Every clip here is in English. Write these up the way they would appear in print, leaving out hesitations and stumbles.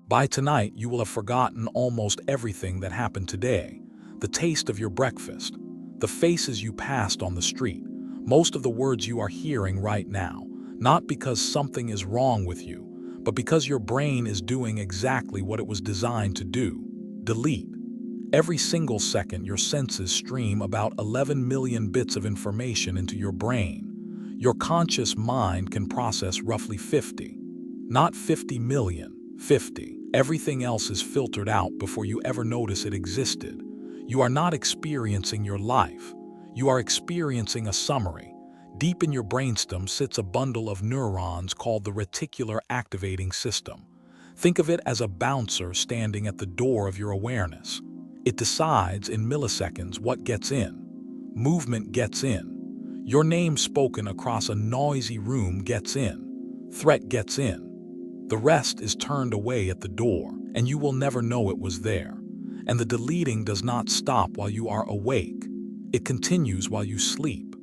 By tonight, you will have forgotten almost everything that happened today. The taste of your breakfast, the faces you passed on the street, most of the words you are hearing right now, not because something is wrong with you, but because your brain is doing exactly what it was designed to do: delete. Every single second, your senses stream about 11 million bits of information into your brain. Your conscious mind can process roughly 50. Not 50 million, 50. Everything else is filtered out before you ever notice it existed. You are not experiencing your life. You are experiencing a summary. Deep in your brainstem sits a bundle of neurons called the reticular activating system. Think of it as a bouncer standing at the door of your awareness. It decides in milliseconds what gets in. Movement gets in. Your name spoken across a noisy room gets in. Threat gets in. The rest is turned away at the door, and you will never know it was there. And the deleting does not stop while you are awake. It continues while you sleep.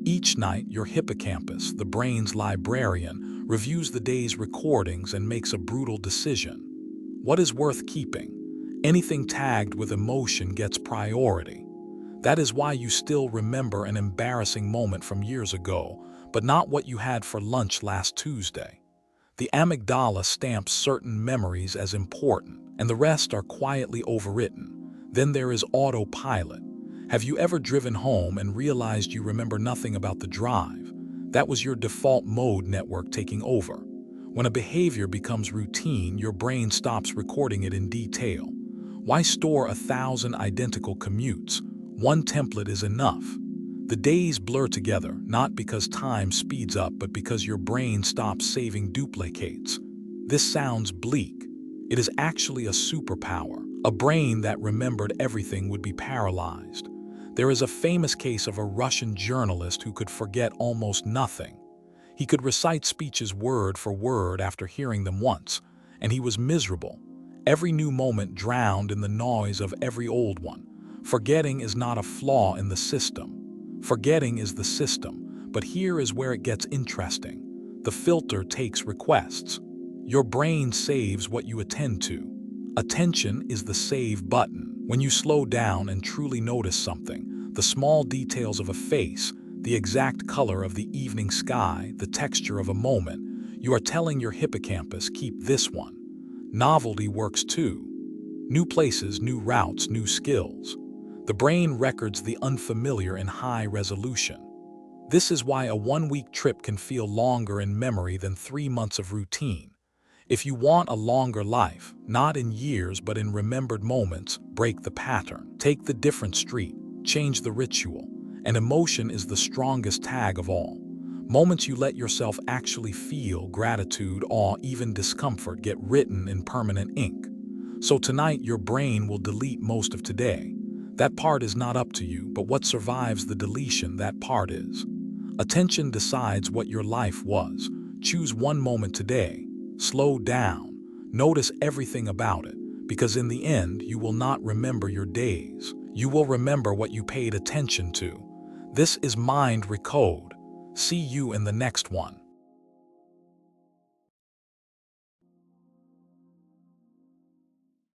Each night, your hippocampus, the brain's librarian, reviews the day's recordings and makes a brutal decision. What is worth keeping? Anything tagged with emotion gets priority. That is why you still remember an embarrassing moment from years ago, but not what you had for lunch last Tuesday. The amygdala stamps certain memories as important, and the rest are quietly overwritten. Then there is autopilot. Have you ever driven home and realized you remember nothing about the drive? That was your default mode network taking over. When a behavior becomes routine, your brain stops recording it in detail. Why store 1,000 identical commutes? One template is enough. The days blur together, not because time speeds up, but because your brain stops saving duplicates. This sounds bleak. It is actually a superpower. A brain that remembered everything would be paralyzed. There is a famous case of a Russian journalist who could forget almost nothing. He could recite speeches word for word after hearing them once, and he was miserable. Every new moment drowned in the noise of every old one. Forgetting is not a flaw in the system. Forgetting is the system, but here is where it gets interesting. The filter takes requests. Your brain saves what you attend to. Attention is the save button. When you slow down and truly notice something, the small details of a face, the exact color of the evening sky, the texture of a moment, you are telling your hippocampus, keep this one. Novelty works too. New places, new routes, new skills. The brain records the unfamiliar in high resolution. This is why a one-week trip can feel longer in memory than 3 months of routine. If you want a longer life, not in years but in remembered moments, break the pattern. Take the different street, change the ritual, and emotion is the strongest tag of all. Moments you let yourself actually feel, gratitude, awe, even discomfort, get written in permanent ink. So tonight your brain will delete most of today. That part is not up to you, but what survives the deletion, that part is. Attention decides what your life was. Choose one moment today. Slow down. Notice everything about it, because in the end, you will not remember your days. You will remember what you paid attention to. This is Mind Recode. See you in the next one.